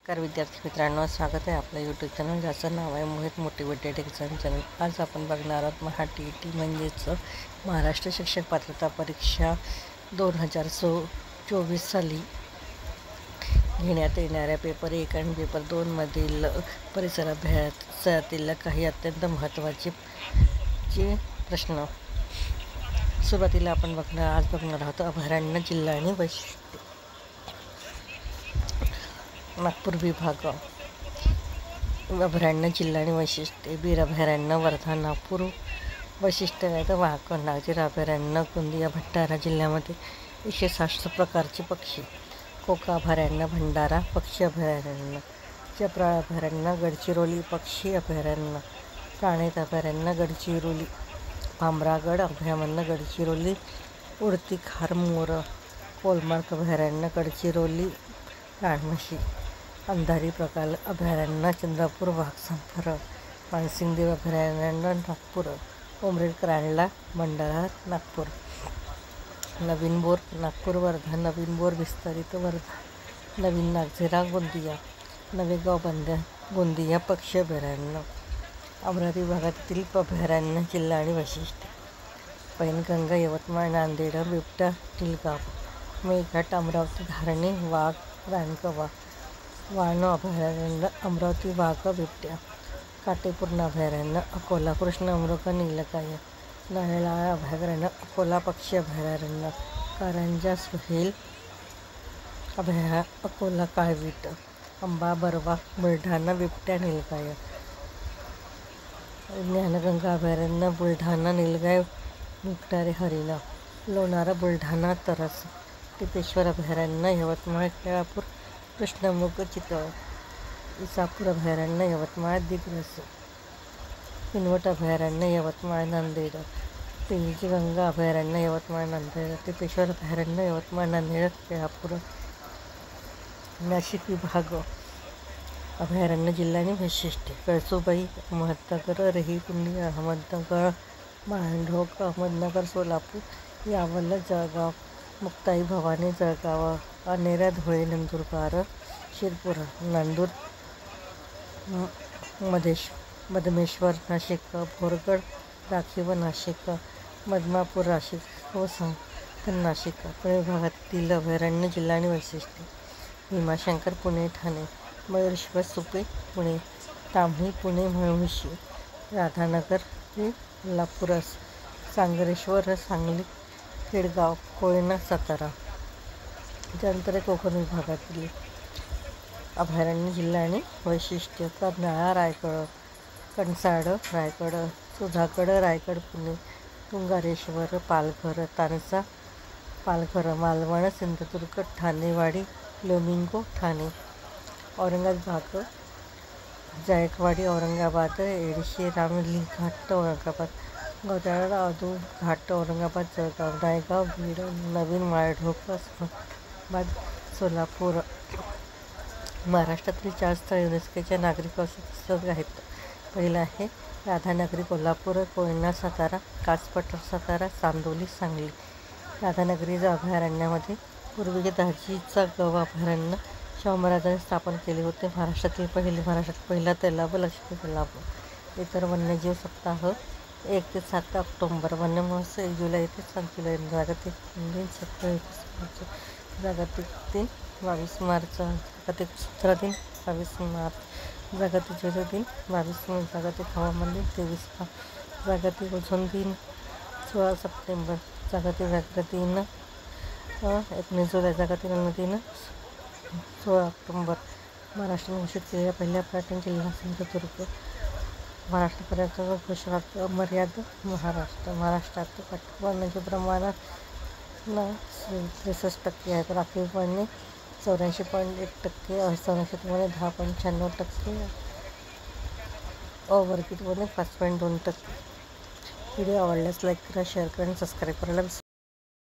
नमस्कार विद्यार्थी मित्रांनो, स्वागत आहे आपल्या यूट्यूब चॅनल ज्याचं नाव आहे मोहित मोटिवेटेड एक्झाम चॅनल। आज आपण बघणार आहोत MHATET म्हणजेच महाराष्ट्र शिक्षक पात्रता परीक्षा 2024 साली घेण्यात येणाऱ्या पेपर 1 आणि पेपर 2 मधील परिसर अभ्यासातील काही अत्यंत महत्त्वाचे प्रश्न। सुरुवातीला आपण आज बघणार आहोत अभयारण्य जिल्हा आणि वैशिष्ट्ये। नागपूर विभाग अभयारण्य जिल्हा आणि वैशिष्ट्ये। बीर अभयारण्य वर्धा नागपूर। वैशिष्ट्य आहे तर वाहक नागझिरा अभयारण्य गोंदिया भंडारा जिल्ह्यामध्ये 160 प्रकारचे पक्षी। कोका अभयारण्य भंडारा पक्षी अभयारण्य। चपराळ अभयारण्य गडचिरोली पक्षी अभयारण्य। प्राणहित अभयारण्य गडचिरोली। भामरागड अभयारण्य गडचिरोली। उडती खार मोर कोलमार्क अभयारण्य गडचिरोली रानमशी। अंधारी प्रकाल अभयारण्य चंद्रपूर वाघ संफर। मानसिंगदेव अभयारण्य नागपूर। उमरेड करांडला भंडारा नागपूर। नवीन बोर नागपूर वर्धा। नवीन बोर विस्तारित वर्धा। नवीन नागझिरा गोंदिया। नवेगाव बंद गोंदिया पक्षी अभयारण्य। अमरावती विभागातील अभयारण्य जिल्हा आणि वैशिष्ट्ये। पैनगंगा यवतमाळ नांदेड बिबटा निलगाव। मेळघाट अमरावती धारणी वाघ रानकवा। वाळणो अभयारण्य अमरावती वाघ बिबट्या। काटेपूर्ण अभयारण्य अकोला कृष्ण मृग नीलगाय। नारळाळा अभयारण्य अकोला पक्षी अभयारण्य। कारंजा सुहेल अकोला काळवीट। अंबा बरवा बुलढाणा बिबट्या नीलगाय। ज्ञानगंगा अभयारण्य बुलढाणा नीलगाय मुकटारे हरिण। लोणारा बुलढाणा तरस। टिपेश्वर अभयारण्य यवतमाळ केळापूर कृष्णमृग चितळ। इसापूर अभयारण्य यवतमाळ दिग्रस। किनवट अभयारण्य यवतमाळ नांदेड। पेंचगंगा अभयारण्य यवतमाळ नांदेड। टिपेश्वर अभयारण्य यवतमाळ नांदेड केळापूर। नाशिक विभाग अभयारण्य जिल्हा आणि वैशिष्ट्ये। कळसुबाई अहमदनगर रेहीकुंडी अहमदनगर माळढोक अहमदनगर सोलापूर। यावल जळगाव। मुक्ताई भवानी जळगाव। अनेरा धुळे नंदुरबार। शिरपूर नांदूर मधमेश्वर नाशिक। बोरगड राखीव नाशिक। मदमापूर नाशिक व नाशिक। पुणे विभागातील अभयारण्य जिल्हा आणि वैशिष्ट्ये। भीमाशंकर पुणे ठाणे। मयूरशिखर सुपे पुणे। ताम्ही पुणे मुळशी। राधानगर कोल्हापूर। सांगरेश्वर सांगली खेडगाव कोयना सातारा। त्यानंतर कोकण विभागातील अभयारण्य जिल्हा आणि वैशिष्ट्य। कर्नाळा रायगड। कणसाड रायगड। सुधागड रायगड पुणे। तुंगारेश्वर पालघर। तानसा पालघर। मालवण सिंधुदुर्ग ठाणेवाडी फ्लेमिंगो ठाणे। औरंगाबाद विभाग जायकवाडी औरंगाबाद। एडशे रामलिंग घाट औरंगाबाद। गौताळा आदू घाट औरंगाबाद जळगाव। नायगाव बीड। नवीन माळढोक उस्मानाबाद सोलापूर। महाराष्ट्रातील 4 स्थळे युनेस्कोच्या नागरिक वारसा स्थळ आहेत। पहिलं आहे राधानगरी कोल्हापूर। कोयना सातारा। कासपठार सातारा। चांदोली सांगली। राधानगरी अभयारण्यामध्ये पूर्वी दाजीचा गव अभयारण्य शाहू महाराजांनी स्थापन केले होते। महाराष्ट्रात पहिला तलाव लक्ष्मी तलाव। इतर वन्यजीव सप्ताह 1 ते 7 ऑक्टोबर। वन्य महोत्सव 1 जुलै ते 7 जुलै। जागतिक दिन 17 मार्च। जागतिक दिन 22 मार्च। जागतिक चित्र दिन 22 मार्च। जागतिक जल दिन 22 मे। जागतिक हवामान दिन 23 मार्च। जागतिक ओझोन दिन 16 सप्टेंबर। जागतिक व्याघ्र दिन 19 जुलै। जागतिक अन्न दिन 16 ऑक्टोबर। महाराष्ट्राने घोषित केलेला पहिला पर्यटन जिल्हा सिंधुदुर्ग। महाराष्ट्र पर्यटन घोषणा मर्यादा महाराष्ट्र। महाराष्ट्रात वन्यजीव प्रमाणात 63% आहे। राखीव वने 84.1%। असंरक्षित वने 10.96%। अवर्गीत वने 5.2%। व्हिडिओ आवडल्यास लाईक करा, शेअर करा आणि सबस्क्राईब करायला विसरू नका।